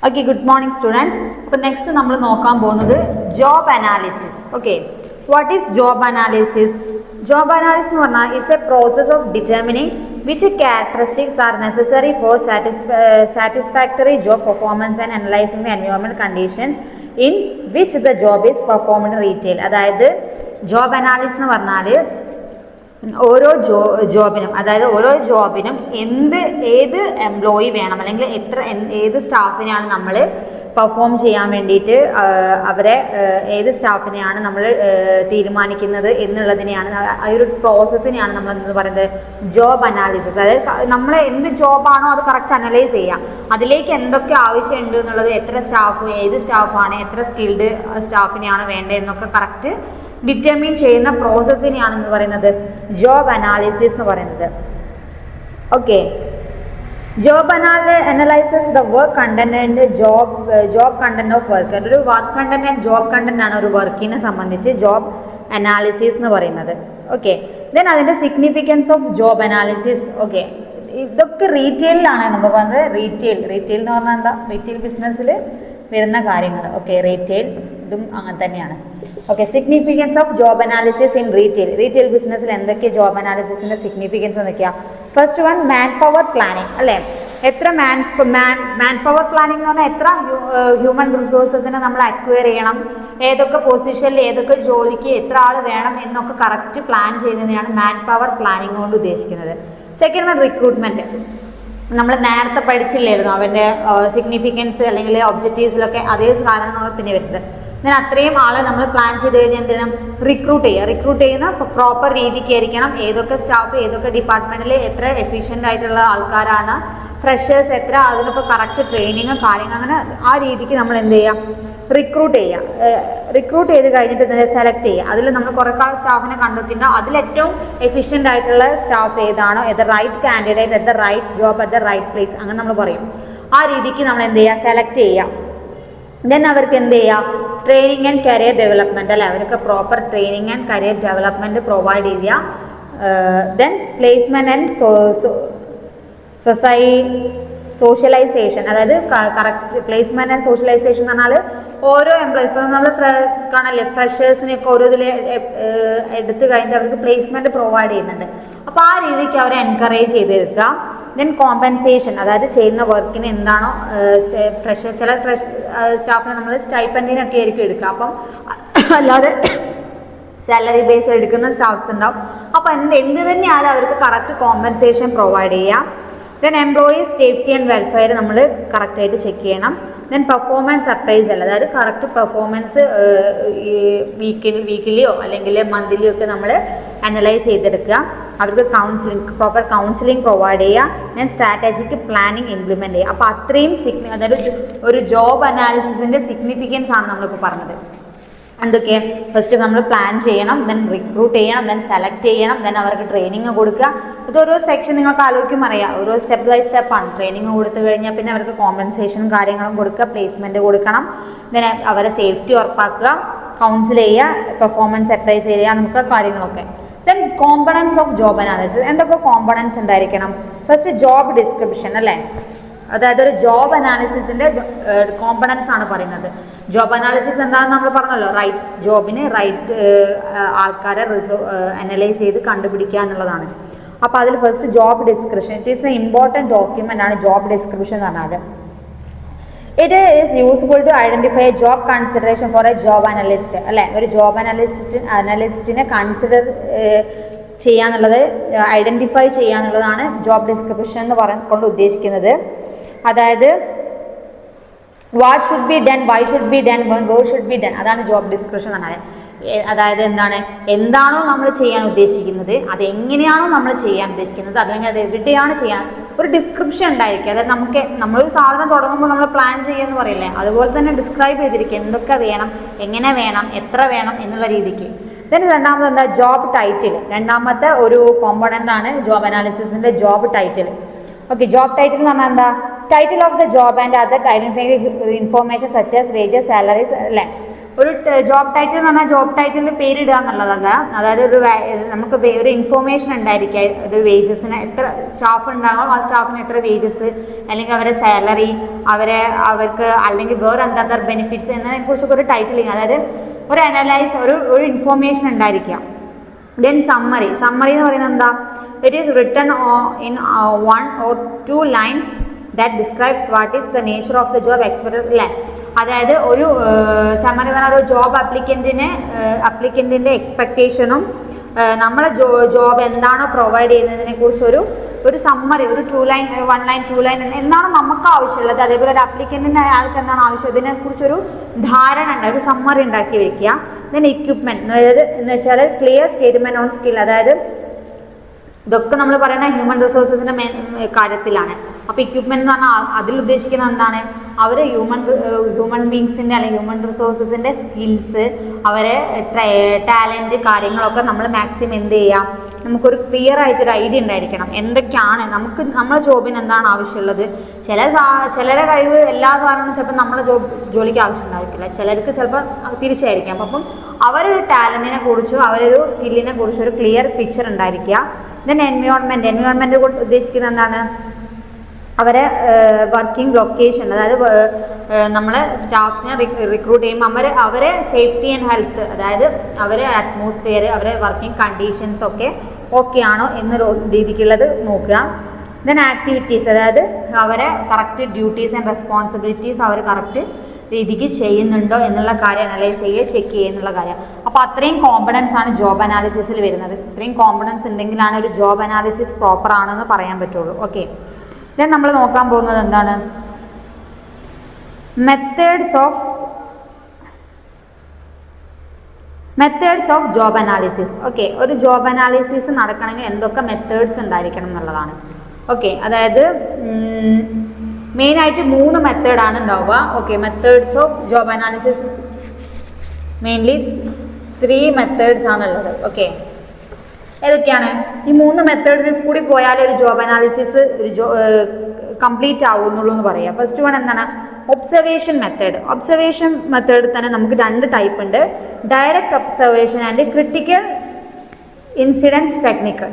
Okay, good morning students. അപ്പോൾ next നമ്മൾ നോക്കാൻ പോകുന്നത് job analysis. Okay, what is job analysis? Job analysis എന്ന് പറഞ്ഞാൽ is A process of determining which characteristics are necessary four satisfactory job performance and analysing the environment conditions in which the job is performed in retail. അതായത് job analysis എന്ന് പറഞ്ഞാൽ ഓരോ ജോബിനും ഏത് employee വേണം, അല്ലെങ്കിൽ ഏത് സ്റ്റാഫിനെയാണ് നമ്മൾ പെർഫോം ചെയ്യാൻ വേണ്ടിയിട്ട് ഏത് സ്റ്റാഫിനെയാണ് നമ്മൾ തീരുമാനിക്കുന്നത് എന്നുള്ളതിനെയാണ്, ആ ഒരു പ്രോസസ്സിനെയാണ് നമ്മൾ എന്ന് പറയുന്നത് ജോബ് അനാലിസിസ്. അതായത് നമ്മൾ എന്ത് ജോബാണോ അത് കറക്റ്റ് അനലൈസ് ചെയ്യാം, അതിലേക്ക് എന്തൊക്കെ ആവശ്യമുണ്ട് എന്നുള്ളത്, എത്ര സ്റ്റാഫ്, ഏത് സ്റ്റാഫാണ്, എത്ര സ്കിൽഡ് സ്റ്റാഫിനെയാണ് വേണ്ടത് എന്നൊക്കെ കറക്റ്റ് ഡിറ്റർമിൻ ചെയ്യുന്ന പ്രോസസ്സിനെയാണ് എന്ന് പറയുന്നത് ജോബ് അനാലിസിസ് എന്ന് പറയുന്നത്. Okay, job analyses the work content and job content of work. ഒരു work content and job content ആണ് ഒരു വർക്കിനെ സംബന്ധിച്ച് ജോബ് അനാലിസിസ് എന്ന് പറയുന്നത്. ഓക്കെ, ദെൻ അതിൻ്റെ significance of job analysis. Okay, ഇതൊക്കെ റീറ്റെയിലാണ് നമ്മൾ പറഞ്ഞത്. റീറ്റെയിൽ എന്ന് പറഞ്ഞാൽ എന്താ? റീറ്റെയിൽ ബിസിനസ്സിൽ വരുന്ന കാര്യങ്ങൾ. ഓക്കെ, റീറ്റെയിൽ ഇതും അങ്ങനെ തന്നെയാണ്. Okay, significance of job analysis in retail ബിസിനസ്സിൽ എന്തൊക്കെ ജോബ് അനാലിസിസിൻ്റെ സിഗ്നിഫിക്കൻസ് എന്തൊക്കെയാണ്? First one, man power planning. അല്ലേ, എത്ര മാൻ പവർ പ്ലാനിങ് എന്ന് പറഞ്ഞാൽ എത്ര ഹ്യൂമൻ റിസോഴ്സസിനെ നമ്മൾ അക്വയർ ചെയ്യണം, ഏതൊക്കെ പൊസിഷനിൽ ഏതൊക്കെ ജോലിക്ക് എത്ര ആൾ വേണം എന്നൊക്കെ കറക്റ്റ് പ്ലാൻ ചെയ്യുന്നതിനാണ് മാൻ പവർ പ്ലാനിങ് കൊണ്ട് ഉദ്ദേശിക്കുന്നത്. Second one, recruitment. നമ്മൾ നേരത്തെ പഠിച്ചില്ലായിരുന്നു അവൻ്റെ സിഗ്നിഫിക്കൻസ് അല്ലെങ്കിൽ ഒബ്ജക്റ്റീവ്സിലൊക്കെ അതേ സാധനത്തിന് വരുന്നത്. അങ്ങനെ അത്രയും ആളെ നമ്മൾ പ്ലാൻ ചെയ്ത് കഴിഞ്ഞാൽ എന്ത് ചെയ്യണം? റിക്രൂട്ട് ചെയ്യുന്ന പ്രോപ്പർ രീതിക്ക് ആയിരിക്കണം. ഏതൊക്കെ സ്റ്റാഫ്, ഏതൊക്കെ ഡിപ്പാർട്ട്മെൻറ്റിൽ എത്ര എഫിഷ്യൻ്റ് ആയിട്ടുള്ള ആൾക്കാരാണ്, ഫ്രഷേഴ്സ് എത്ര, അതിനൊക്കെ കറക്റ്റ് ട്രെയിനിങ് കാര്യങ്ങൾ, അങ്ങനെ ആ രീതിക്ക് നമ്മൾ എന്ത് ചെയ്യാം? റിക്രൂട്ട് ചെയ്ത് കഴിഞ്ഞിട്ട് സെലക്ട് ചെയ്യുക. അതിൽ നമ്മൾ കുറേ സ്റ്റാഫിനെ കണ്ടെത്തിയിട്ട് അതിലേറ്റവും എഫിഷ്യൻ്റ് ആയിട്ടുള്ള സ്റ്റാഫ് ഏതാണോ, right candidate at the right job at the right place, അങ്ങനെ നമ്മൾ പറയും. ആ രീതിക്ക് നമ്മൾ എന്ത് ചെയ്യുക? സെലക്ട് ചെയ്യുക. ദെൻ അവർക്ക് എന്ത് ചെയ്യുക? Training and career development. അല്ലെ, അവർക്ക് proper training and career development provide ചെയ്യുക. Then placement and socialisation. അതായത് കറക്റ്റ് പ്ലേസ്മെൻറ്റ് ആൻഡ് സോഷ്യലൈസേഷൻ എന്ന് പറഞ്ഞാൽ ഓരോ എംപ്ലോയി, ഇപ്പോൾ നമ്മൾ കാണല്ലേ ഫ്രഷേഴ്സിനെയൊക്കെ ഓരോ ഇതിൽ എടുത്തു കഴിഞ്ഞിട്ട് അവർക്ക് പ്ലേസ്മെൻറ്റ് പ്രൊവൈഡ് ചെയ്യുന്നുണ്ട്. അപ്പോൾ ആ രീതിക്ക് അവരെ എൻകറേജ് ചെയ്തെടുക്കുക. ദെൻ കോമ്പൻസേഷൻ, അതായത് ചെയ്യുന്ന വർക്കിന് എന്താണോ ചില സ്റ്റാഫിനെ നമ്മൾ സ്റ്റൈപ്പൻഡിനൊക്കെ ആയിരിക്കും എടുക്കുക. അപ്പം അല്ലാതെ സാലറി ബേസ് എടുക്കുന്ന സ്റ്റാഫ്സ് ഉണ്ടാവും. അപ്പോൾ എന്ത് തന്നെയാലും അവർക്ക് കറക്റ്റ് കോമ്പൻസേഷൻ പ്രൊവൈഡ് ചെയ്യാം. Then employees safety and welfare നമ്മൾ കറക്റ്റായിട്ട് ചെക്ക് ചെയ്യണം. ദെൻ പെർഫോമൻസ് അപ്രൈസൽ, അതായത് കറക്റ്റ് പെർഫോമൻസ് വീക്കിലിയോ അല്ലെങ്കിൽ മന്ത്ലിയോ ഒക്കെ നമ്മൾ അനലൈസ് ചെയ്തെടുക്കുക. അവർക്ക് പ്രോപ്പർ കൗൺസിലിംഗ് പ്രൊവൈഡ് ചെയ്യുക. ദെൻ സ്ട്രാറ്റജിക് പ്ലാനിങ് ഇംപ്ലിമെൻറ്റ് ചെയ്യുക. അപ്പോൾ അത്രയും അതായത് ഒരു ജോബ് അനാലിസിസിൻ്റെ സിഗ്നിഫിക്കൻസ് ആണ് നമ്മളിപ്പോൾ പറഞ്ഞത്. എന്തൊക്കെ? ഫസ്റ്റ് നമ്മൾ പ്ലാൻ ചെയ്യണം, ദെൻ റിക്രൂട്ട് ചെയ്യണം, ദെൻ സെലക്ട് ചെയ്യണം, ദെൻ അവർക്ക് ട്രെയിനിങ് കൊടുക്കുക. ഇതൊരോ സെക്ഷൻ നിങ്ങൾക്ക് ആലോചിക്കും അറിയാം, ഓരോ സ്റ്റെപ്പ് ബൈ സ്റ്റെപ്പാണ്. ട്രെയിനിങ് കൊടുത്തു കഴിഞ്ഞാൽ പിന്നെ അവർക്ക് കോമ്പൻസേഷനും കാര്യങ്ങളും കൊടുക്കുക, പ്ലേസ്മെൻറ്റ് കൊടുക്കണം, ദെൻ അവരെ സേഫ്റ്റി ഉറപ്പാക്കുക, കൗൺസിൽ ചെയ്യുക, പെർഫോമൻസ് അപ്രൈസ് ചെയ്യുക, നമുക്ക് കാര്യങ്ങളൊക്കെ. Then components of job analysis. എന്തൊക്കെ കോമ്പണൻസ് ഉണ്ടായിരിക്കണം? First job description. അല്ലേ, അതായത് ഒരു ജോബ് അനാലിസിസിൻ്റെ കോമ്പണൻസ് ആണ് പറയുന്നത്. ജോബ് അനാലിസിസ് എന്താണെന്ന് നമ്മൾ പറഞ്ഞല്ലോ, റൈറ്റ് ജോബിന് റൈറ്റ് ആൾക്കാരെ അനലൈസ് ചെയ്ത് കണ്ടുപിടിക്കുക എന്നുള്ളതാണ്. അപ്പോൾ അതിൽ first job description. It is a important document ആണ് ജോബ് ഡിസ്ക്രിപ്ഷൻ എന്ന് പറഞ്ഞാൽ. It is useful to identify job consideration for a job analyst. അല്ലേ, ഒരു ജോബ് അനലിസ്റ്റിനെ കൺസിഡർ ചെയ്യാന്നുള്ളത്, ഐഡൻറ്റിഫൈ ചെയ്യാന്നുള്ളതാണ് ജോബ് ഡിസ്ക്രിപ്ഷൻ എന്ന് കൊണ്ട് ഉദ്ദേശിക്കുന്നത്. അതായത് what should be done, why should be done, where should be done, അതാണ് ജോബ് ഡിസ്ക്രിപ്ഷൻ എന്ന് പറഞ്ഞാൽ. അതായത് എന്താണോ നമ്മൾ ചെയ്യാൻ ഉദ്ദേശിക്കുന്നത്, അതെങ്ങനെയാണോ നമ്മൾ ചെയ്യാൻ ഉദ്ദേശിക്കുന്നത്, അല്ലെങ്കിൽ അത് എവിടെയാണ് ചെയ്യാൻ, ഒരു ഡിസ്ക്രിപ്ഷൻ ഉണ്ടായിരിക്കും. അതായത് നമ്മളൊരു സാധനം തുടങ്ങുമ്പോൾ നമ്മൾ പ്ലാൻ ചെയ്യുമെന്ന് പറയില്ലേ, അതുപോലെ തന്നെ ഡിസ്ക്രൈബ് ചെയ്തിരിക്കും എന്തൊക്കെ വേണം, എങ്ങനെ വേണം, എത്ര വേണം എന്നുള്ള രീതിക്ക്. ദെൻ രണ്ടാമത് എന്താ? Job title. രണ്ടാമത്തെ ഒരു കോമ്പണൻ്റ് ആണ് ജോബ് അനാലിസിസിൻ്റെ job title. Okay, job title എന്ന് പറഞ്ഞാൽ എന്താ? Title of the job and other identify information such as wages, salaries. അല്ലേ, ഒരു ജോബ് ടൈറ്റിൽ എന്ന് പറഞ്ഞാൽ ജോബ് ടൈറ്റിലിൽ പേരിടുക എന്നുള്ളതല്ല, അതായത് നമുക്ക് ഒരു ഇൻഫോർമേഷൻ ഉണ്ടായിരിക്കുക, ഒരു വേജസിന് എത്ര സ്റ്റാഫ് ഉണ്ടാകും, ആ സ്റ്റാഫിന് എത്ര വേജസ്, അല്ലെങ്കിൽ അവരുടെ സാലറി, അവർക്ക് അല്ലെങ്കിൽ വേറെ എന്താ ബെനിഫിറ്റ്സ് എന്നതിനെക്കുറിച്ചൊക്കെ ഒരു ടൈറ്റിലിങ്, അതായത് ഒരു അനലൈസ്, ഒരു ഇൻഫോർമേഷൻ ഉണ്ടായിരിക്കുക. ദെൻ സമ്മറി എന്ന് പറയുന്നത് എന്താ, it is written in 1 or 2 lines that describes what is the nature of the job expected, അല്ലേ? അതായത് ഒരു സമ്മറി പറഞ്ഞാൽ ഒരു ജോബ് അപ്ലിക്കൻറ്റിൻ്റെ എക്സ്പെക്റ്റേഷനും നമ്മളെ ജോബ് എന്താണോ പ്രൊവൈഡ് ചെയ്യുന്നതിനെ കുറിച്ചൊരു സമ്മറി, ഒരു 1 line 2 line എന്താണ് നമുക്ക് ആവശ്യമുള്ളത്, അതേപോലെ ഒരു അപ്ലിക്കൻറ്റിൻ്റെ അയാൾക്ക് എന്താണ് ആവശ്യം, ഇതിനെക്കുറിച്ചൊരു ധാരണ ഉണ്ട്, ഒരു സമ്മറി ഉണ്ടാക്കി വയ്ക്കുക. ദെൻ എക്യുപ്മെൻറ്റ്, അതായത് എന്ന് വെച്ചാൽ ക്ലിയർ സ്റ്റേറ്റ്മെൻറ്റ് ഓൺ സ്കിൽ, അതായത് ഇതൊക്കെ നമ്മൾ പറയുന്ന ഹ്യൂമൻ റിസോഴ്സസിൻ്റെ കാര്യത്തിലാണ്. അപ്പോൾ എക്യുപ്മെൻറ്റ് എന്ന് പറഞ്ഞാൽ അതിൽ ഉദ്ദേശിക്കുന്നത് എന്താണ്, അവർ ഹ്യൂമൻ ബീങ്സിൻ്റെ അല്ലെങ്കിൽ ഹ്യൂമൻ റിസോഴ്സസിൻ്റെ സ്കിൽസ്, അവരെ ടാലൻറ്റ് കാര്യങ്ങളൊക്കെ നമ്മൾ മാക്സിമം എന്ത് ചെയ്യാം, നമുക്കൊരു ക്ലിയർ ആയിട്ടൊരു ഐഡിയ ഉണ്ടായിരിക്കണം, എന്തൊക്കെയാണ് നമ്മളെ ജോബിന് എന്താണ് ആവശ്യമുള്ളത്. ചിലരെ കഴിവ് എല്ലാ കാരണവും ചിലപ്പോൾ നമ്മളെ ജോലിക്ക് ആവശ്യം ഉണ്ടായിരിക്കില്ല, ചിലർക്ക് ചിലപ്പോൾ തിരിച്ചായിരിക്കാം. അപ്പം അവരൊരു ടാലൻറ്റിനെ കുറിച്ചോ അവരൊരു സ്കില്ലിനെ കുറിച്ചോ ഒരു ക്ലിയർ പിക്ചർ ഉണ്ടായിരിക്കുക. ദെൻ എൻവയോൺമെൻറ്റ് കൊണ്ട് ഉദ്ദേശിക്കുന്നത് എന്താണ്, അവരെ വർക്കിംഗ് ലൊക്കേഷൻ, അതായത് നമ്മളെ സ്റ്റാഫ്സിനെ റിക്രൂട്ട് ചെയ്യുമ്പോൾ അവരെ സേഫ്റ്റി ആൻഡ് ഹെൽത്ത്, അതായത് അവരെ അറ്റ്മോസ്ഫിയർ, അവരെ വർക്കിംഗ് കണ്ടീഷൻസ് ഒക്കെ ഓക്കെ ആണോ എന്നൊരു രീതിക്കുള്ളത് നോക്കുക. ദെൻ ആക്ടിവിറ്റീസ്, അതായത് അവരെ കറക്റ്റ് ഡ്യൂട്ടീസ് ആൻഡ് റെസ്പോൺസിബിലിറ്റീസ് അവർ കറക്റ്റ് രീതിക്ക് ചെയ്യുന്നുണ്ടോ എന്നുള്ള കാര്യം അനലൈസ് ചെയ്യുക, ചെക്ക് ചെയ്യുക എന്നുള്ള കാര്യം. അപ്പോൾ അത്രയും കോമ്പണൻസ് ആണ് ജോബ് അനാലിസിസിൽ വരുന്നത്. ഇത്രയും കോമ്പണൻസ് ഉണ്ടെങ്കിലാണ് ഒരു ജോബ് അനാലിസിസ് പ്രോപ്പർ ആണെന്ന് പറയാൻ പറ്റുള്ളൂ. ഓക്കെ, ദെൻ നമ്മൾ നോക്കാൻ പോകുന്നത് എന്താണ്, methods of job analysis. Okay, ഒരു ജോബ് അനാലിസിസ് നടക്കണമെങ്കിൽ എന്തൊക്കെ മെത്തേഡ്സ് ഉണ്ടായിരിക്കണം എന്നുള്ളതാണ്. ഓക്കെ, അതായത് മെയിനായിട്ട് 3 മെത്തേഡാണ് ഉണ്ടാവുക. Okay, methods of job analysis mainly 3 methods ആണുള്ളത്. ഓക്കെ, ഏതൊക്കെയാണ് ഈ 3 മെത്തേഡിൽ കൂടി പോയാൽ ഒരു ജോബ് അനാലിസിസ് കംപ്ലീറ്റ് ആവുന്നുള്ളൂ എന്ന് പറയാം. ഫസ്റ്റ് വൺ എന്താണ്, ഒബ്സർവേഷൻ മെത്തേഡ് തന്നെ നമുക്ക് 2 ടൈപ്പ് ഉണ്ട്, direct observation and critical incidence technique.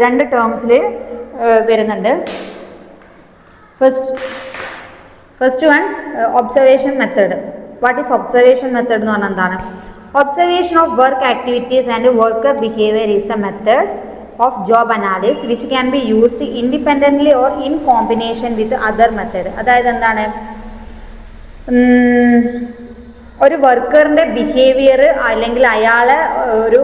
രണ്ട് ടേംസിൽ വരുന്നുണ്ട്. First one observation method. What is observation method എന്ന് പറഞ്ഞാൽ എന്താണ്, observation of work activities and worker behavior is the method of job analysis which can be used independently or in combination with other method. അതായത് എന്താണ്, ഒരു വർക്കറിൻ്റെ behaviour അല്ലെങ്കിൽ അയാളെ ഒരു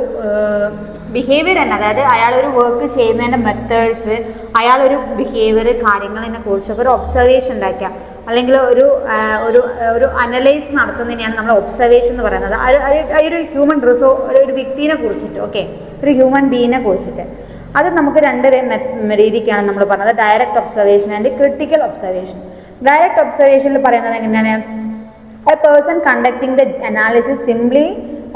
behaviour തന്നെ, അതായത് അയാളൊരു വർക്ക് ചെയ്യുന്നതിൻ്റെ മെത്തേഡ്സ്, അയാളൊരു ബിഹേവിയർ കാര്യങ്ങളതിനെ കുറിച്ചൊക്കെ ഒരു ഒബ്സർവേഷൻ ഉണ്ടാക്കുക, അല്ലെങ്കിൽ ഒരു അനലൈസ് നടത്തുന്നതിനെയാണ് നമ്മൾ ഒബ്സർവേഷൻ എന്ന് പറയുന്നത്. ഒരു ഹ്യൂമൻ ഒരു വ്യക്തിനെ കുറിച്ചിട്ട്, ഓക്കെ, ഒരു ഹ്യൂമൻ ബീയിനെ കുറിച്ചിട്ട്. അത് നമുക്ക് 2 രീതിക്കാണ് നമ്മൾ പറഞ്ഞത്, direct observation and critical observation. Direct ഒബ്സർവേഷനിൽ പറയുന്നത് എങ്ങനെയാണ്, a person conducting the analysis simply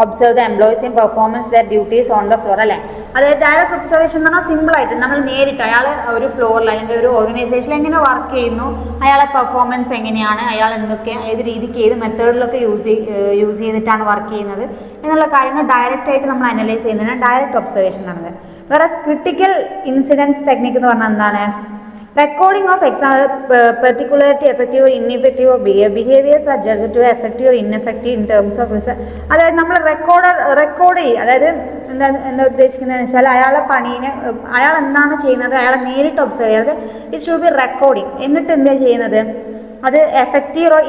observe the employees in performance their duties on the floor, അല്ലേ? അതായത് ഡയറക്റ്റ് ഒബ്സർവേഷൻ എന്ന് പറഞ്ഞാൽ സിമ്പിളായിട്ട് നമ്മൾ നേരിട്ട് അയാൾ ഒരു ഫ്ലോറിൽ അല്ലെങ്കിൽ ഒരു ഓർഗനൈസേഷനിൽ എങ്ങനെ വർക്ക് ചെയ്യുന്നു, അയാളെ പെർഫോമൻസ് എങ്ങനെയാണ്, അയാൾ ഏത് രീതിക്ക് ഏത് മെത്തേഡിലൊക്കെ യൂസ് ചെയ്തിട്ടാണ് വർക്ക് ചെയ്യുന്നത് എന്നുള്ള കാര്യങ്ങൾ ഡയറക്റ്റ് ആയിട്ട് നമ്മൾ അനലൈസ് ചെയ്യുന്നതിനാണ് ഡയറക്റ്റ് ഒബ്സർവേഷൻ എന്നത്. വേറെ ക്രിട്ടിക്കൽ ഇൻസിഡൻസ് ടെക്നിക്ക് എന്ന് പറഞ്ഞാൽ എന്താണ്, recording of particularity effective or ineffective of behaviours are judge to effective or ineffective in terms of result. അതായത് നമ്മൾ റെക്കോർഡ് ചെയ്യുക, അതായത് എന്താ ഉദ്ദേശിക്കുന്നതെന്ന് വെച്ചാൽ അയാളെ പണീനെ, അയാൾ എന്താണ് ചെയ്യുന്നത് അയാളെ നേരിട്ട് ഒബ്സർവ് ചെയ്യുന്നത്, ഇറ്റ് ഷുഡ് ബി റെക്കോർഡിങ്. എന്നിട്ട് എന്താ ചെയ്യുന്നത്, അത് എഫക്റ്റീവ് ഓർ